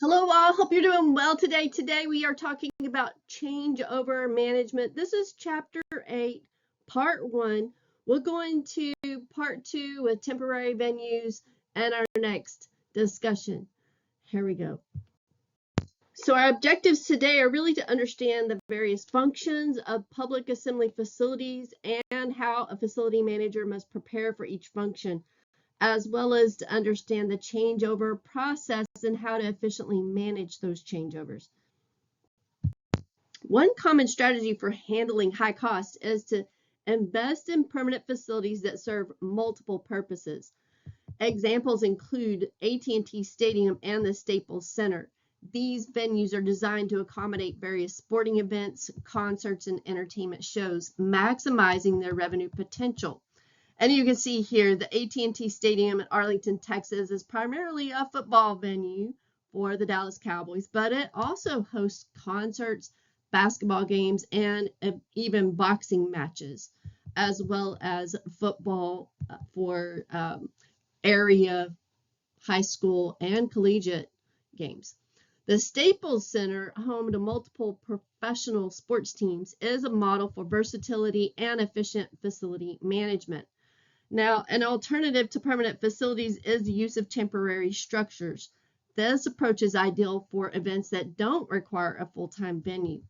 Hello all, hope you're doing well today. Today we are talking about changeover management. This is chapter 8, part 1. We'll go into part 2 with temporary venues and our next discussion. Here we go. So our objectives today are really to understand the various functions of public assembly facilities and how a facility manager must prepare for each function, as well as to understand the changeover process and how to efficiently manage those changeovers. One common strategy for handling high costs is to invest in permanent facilities that serve multiple purposes. Examples include AT&T Stadium and the Staples Center. These venues are designed to accommodate various sporting events, concerts, and entertainment shows, maximizing their revenue potential. And you can see here the AT&T Stadium in Arlington, Texas is primarily a football venue for the Dallas Cowboys, but it also hosts concerts, basketball games, and even boxing matches, as well as football for area high school and collegiate games. The Staples Center, home to multiple professional sports teams, is a model for versatility and efficient facility management. Now, an alternative to permanent facilities is the use of temporary structures. This approach is ideal for events that don't require a full-time venue.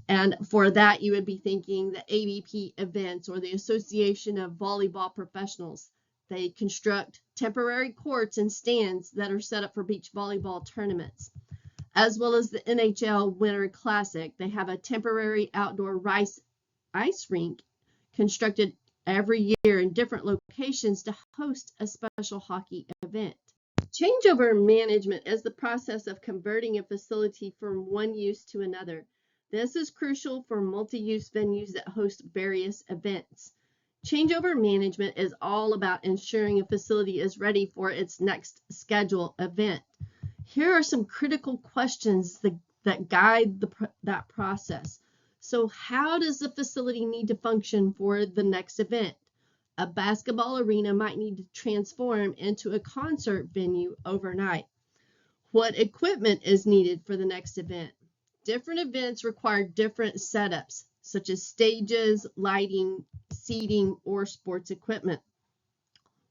And for that, you would be thinking the AVP events or the Association of Volleyball Professionals. They construct temporary courts and stands that are set up for beach volleyball tournaments, as well as the NHL Winter Classic. They have a temporary outdoor ice rink constructed every year in different locations to host a special hockey event. Changeover management is the process of converting a facility from one use to another. This is crucial for multi-use venues that host various events. Changeover management is all about ensuring a facility is ready for its next scheduled event. Here are some critical questions that guide that process. So how does the facility need to function for the next event? A basketball arena might need to transform into a concert venue overnight. What equipment is needed for the next event? Different events require different setups, such as stages, lighting, seating, or sports equipment.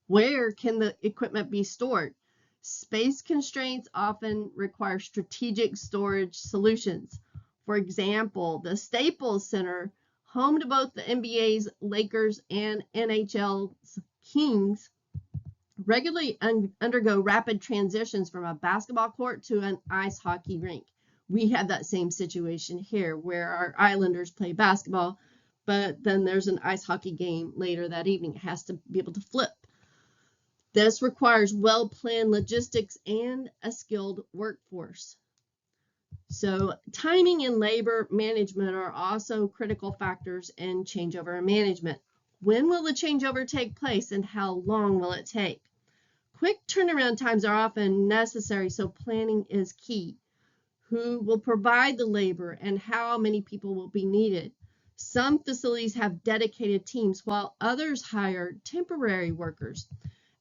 Where can the equipment be stored? Space constraints often require strategic storage solutions. For example, the Staples Center, home to both the NBA's Lakers and NHL's Kings, regularly undergo rapid transitions from a basketball court to an ice hockey rink. We have that same situation here where our Islanders play basketball, but then there's an ice hockey game later that evening. It has to be able to flip. This requires well-planned logistics and a skilled workforce. So timing and labor management are also critical factors in changeover management. When will the changeover take place and how long will it take? Quick turnaround times are often necessary, so planning is key. Who will provide the labor and how many people will be needed? Some facilities have dedicated teams while others hire temporary workers.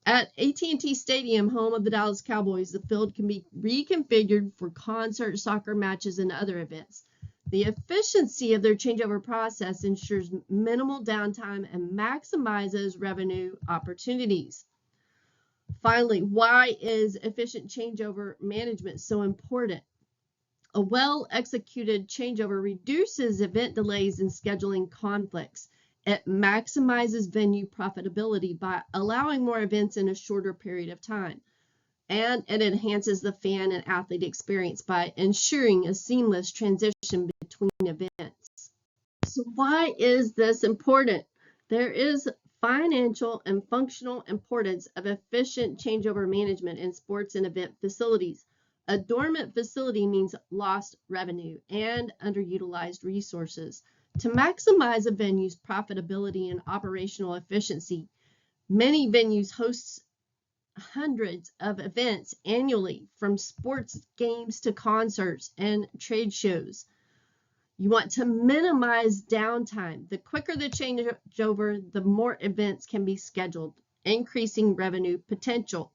At AT&T Stadium, home of the Dallas Cowboys, the field can be reconfigured for concerts, soccer matches, and other events. The efficiency of their changeover process ensures minimal downtime and maximizes revenue opportunities. Finally, why is efficient changeover management so important? A well-executed changeover reduces event delays and scheduling conflicts. It maximizes venue profitability by allowing more events in a shorter period of time. And it enhances the fan and athlete experience by ensuring a seamless transition between events. So why is this important? There is financial and functional importance of efficient changeover management in sports and event facilities. A dormant facility means lost revenue and underutilized resources. To maximize a venue's profitability and operational efficiency, many venues host hundreds of events annually, from sports games to concerts and trade shows. You want to minimize downtime. The quicker the changeover, the more events can be scheduled, increasing revenue potential.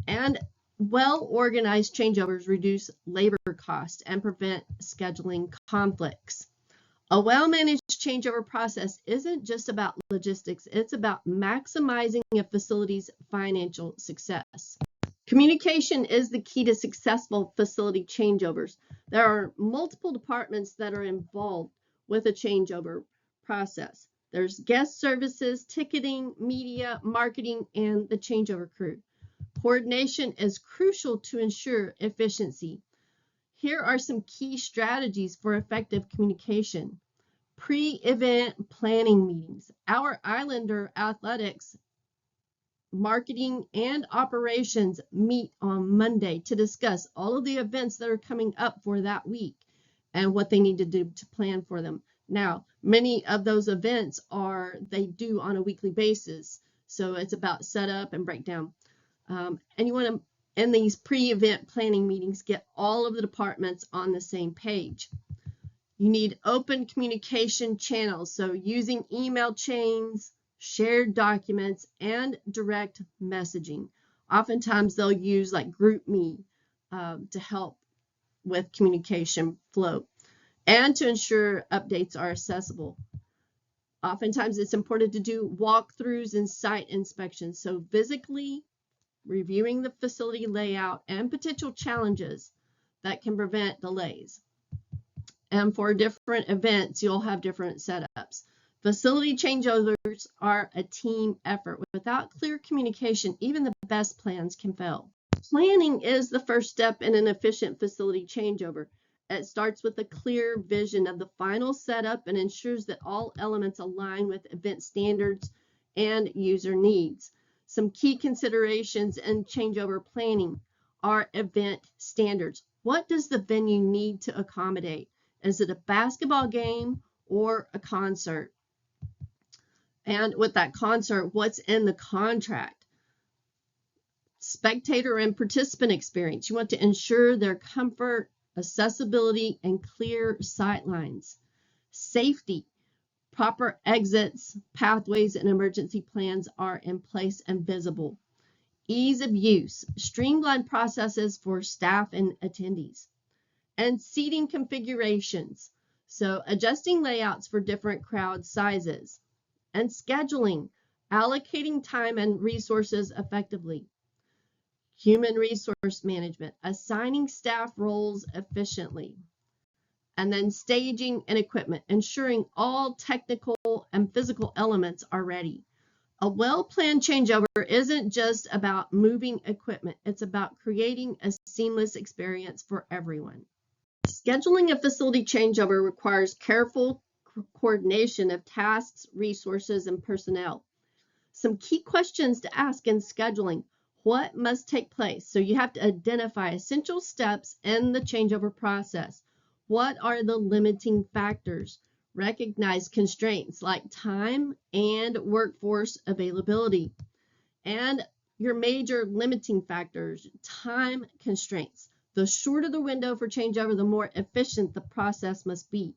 And Well-organized changeovers reduce labor costs and prevent scheduling conflicts. A well-managed changeover process isn't just about logistics, it's about maximizing a facility's financial success. Communication is the key to successful facility changeovers. There are multiple departments that are involved with a changeover process. There's guest services, ticketing, media, marketing, and the changeover crew. Coordination is crucial to ensure efficiency. Here are some key strategies for effective communication. Pre-event planning meetings. Our Islander athletics, marketing, and operations meet on Monday to discuss all of the events that are coming up for that week and what they need to do to plan for them. Now, many of those events they do on a weekly basis, so it's about setup and breakdown. And you want to, in these pre-event planning meetings, get all of the departments on the same page. You need open communication channels, so using email chains, shared documents, and direct messaging. Oftentimes they'll use like GroupMe to help with communication flow and to ensure updates are accessible. Oftentimes it's important to do walkthroughs and site inspections, so physically reviewing the facility layout and potential challenges that can prevent delays. And for different events, you'll have different setups. Facility changeovers are a team effort. Without clear communication, even the best plans can fail. Planning is the first step in an efficient facility changeover. It starts with a clear vision of the final setup and ensures that all elements align with event standards and user needs. Some key considerations in changeover planning are event standards. What does the venue need to accommodate? Is it a basketball game or a concert? And with that concert, what's in the contract? Spectator and participant experience. You want to ensure their comfort, accessibility, and clear sight lines. Safety. Proper exits, pathways, and emergency plans are in place and visible. Ease of use. Streamlined processes for staff and attendees. And seating configurations, so adjusting layouts for different crowd sizes. And scheduling, allocating time and resources effectively. Human resource management, assigning staff roles efficiently. And then staging and equipment, ensuring all technical and physical elements are ready. A well-planned changeover isn't just about moving equipment, it's about creating a seamless experience for everyone. Scheduling a facility changeover requires careful coordination of tasks, resources, and personnel. Some key questions to ask in scheduling. What must take place? So you have to identify essential steps in the changeover process. What are the limiting factors? Recognize constraints like time and workforce availability. And your major limiting factors, time constraints. The shorter the window for changeover, the more efficient the process must be.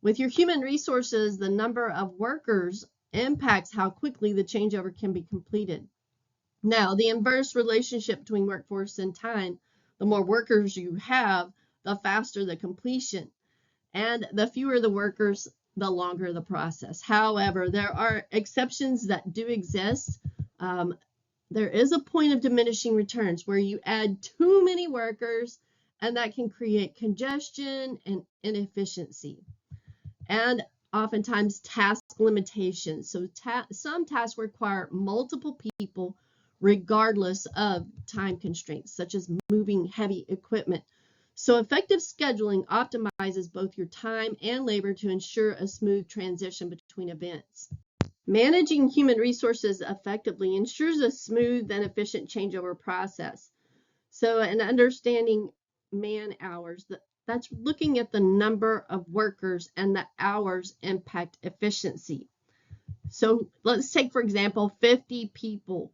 With your human resources, the number of workers impacts how quickly the changeover can be completed. Now, the inverse relationship between workforce and time, the more workers you have, the faster the completion. And the fewer the workers, the longer the process. However, there are exceptions that do exist. There is a point of diminishing returns where you add too many workers and that can create congestion and inefficiency. And oftentimes task limitations. So some tasks require multiple people regardless of time constraints, such as moving heavy equipment. So effective scheduling optimizes both your time and labor to ensure a smooth transition between events. Managing human resources effectively ensures a smooth and efficient changeover process. So, in understanding man hours, that's looking at the number of workers and the hours impact efficiency. So, let's take, for example, 50 people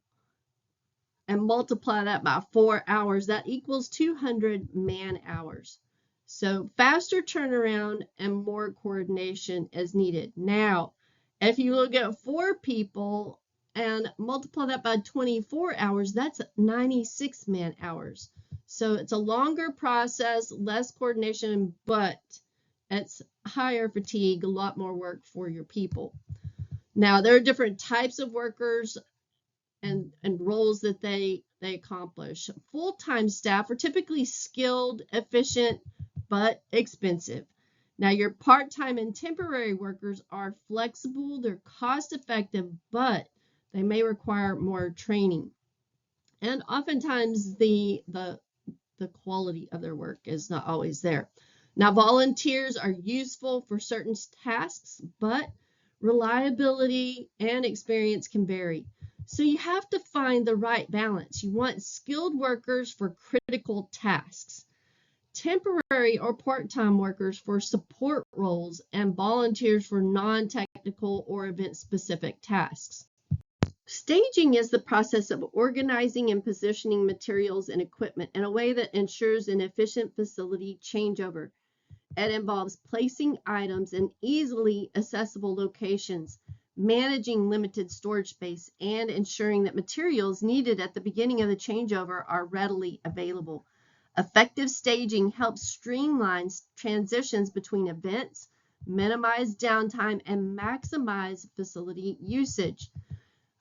and multiply that by 4 hours. That equals 200 man hours. So, faster turnaround and more coordination is needed. Now, if you look at 4 people and multiply that by 24 hours, that's 96 man hours. So it's a longer process, less coordination, but it's higher fatigue, a lot more work for your people. Now, there are different types of workers and roles that they accomplish. Full-time staff are typically skilled, efficient, but expensive. Now, your part-time and temporary workers are flexible, they're cost-effective, but they may require more training. And oftentimes the quality of their work is not always there. Now, volunteers are useful for certain tasks, but reliability and experience can vary. So you have to find the right balance. You want skilled workers for critical tasks, temporary or part-time workers for support roles, and volunteers for non-technical or event-specific tasks. Staging is the process of organizing and positioning materials and equipment in a way that ensures an efficient facility changeover. It involves placing items in easily accessible locations, managing limited storage space, and ensuring that materials needed at the beginning of the changeover are readily available. Effective staging helps streamline transitions between events, minimize downtime, and maximize facility usage.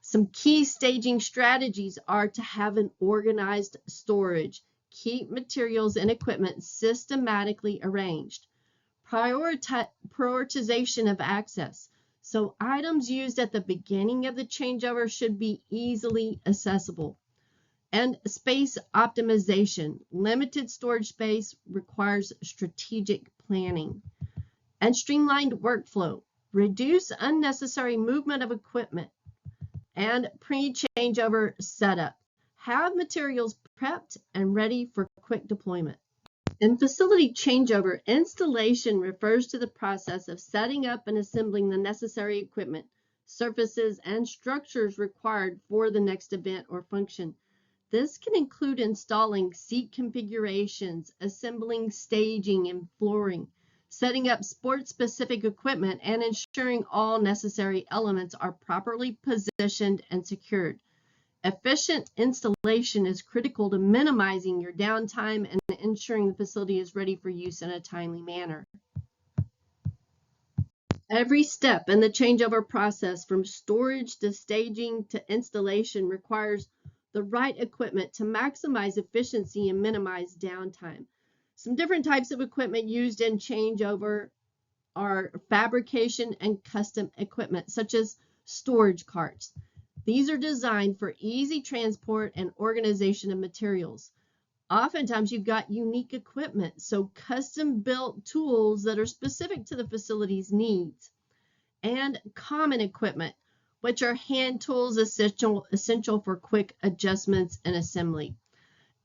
Some key staging strategies are to have an organized storage, keep materials and equipment systematically arranged, prioritization of access. So items used at the beginning of the changeover should be easily accessible. And space optimization. Limited storage space requires strategic planning. And streamlined workflow. Reduce unnecessary movement of equipment. And pre-changeover setup. Have materials prepped and ready for quick deployment. In facility changeover, installation refers to the process of setting up and assembling the necessary equipment, surfaces, and structures required for the next event or function. This can include installing seat configurations, assembling staging and flooring, setting up sport-specific equipment, and ensuring all necessary elements are properly positioned and secured. Efficient installation is critical to minimizing your downtime and ensuring the facility is ready for use in a timely manner. Every step in the changeover process, from storage to staging to installation, requires the right equipment to maximize efficiency and minimize downtime. Some different types of equipment used in changeover are fabrication and custom equipment, such as storage carts. These are designed for easy transport and organization of materials. Oftentimes you've got unique equipment, so custom built tools that are specific to the facility's needs. And common equipment, which are hand tools essential for quick adjustments and assembly.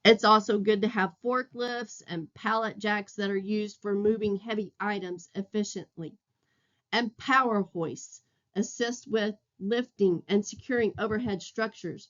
It's also good to have forklifts and pallet jacks that are used for moving heavy items efficiently. And power hoists assist with lifting and securing overhead structures.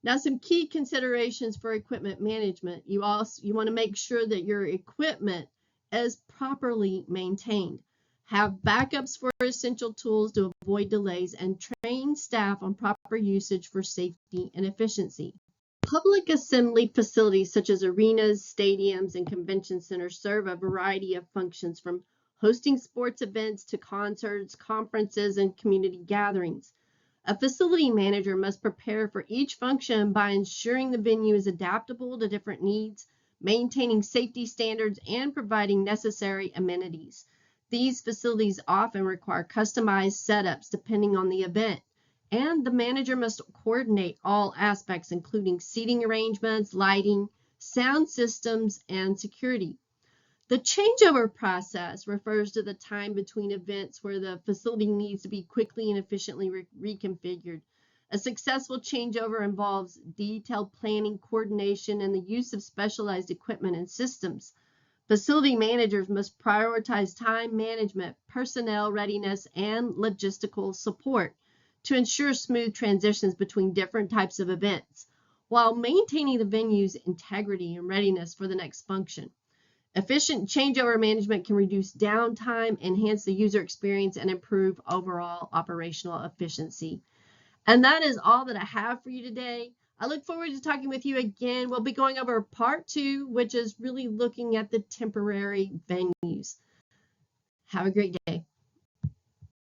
Now, some key considerations for equipment management. You want to make sure that your equipment is properly maintained. Have backups for essential tools to avoid delays, and train staff on proper usage for safety and efficiency. Public assembly facilities such as arenas, stadiums, and convention centers serve a variety of functions, from hosting sports events to concerts, conferences, and community gatherings. A facility manager must prepare for each function by ensuring the venue is adaptable to different needs, maintaining safety standards, and providing necessary amenities. These facilities often require customized setups depending on the event, and the manager must coordinate all aspects, including seating arrangements, lighting, sound systems, and security. The changeover process refers to the time between events where the facility needs to be quickly and efficiently reconfigured. A successful changeover involves detailed planning, coordination, and the use of specialized equipment and systems. Facility managers must prioritize time management, personnel readiness, and logistical support to ensure smooth transitions between different types of events, while maintaining the venue's integrity and readiness for the next function. Efficient changeover management can reduce downtime, enhance the user experience, and improve overall operational efficiency. And that is all that I have for you today. I look forward to talking with you again. We'll be going over part 2, which is really looking at the temporary venues. Have a great day.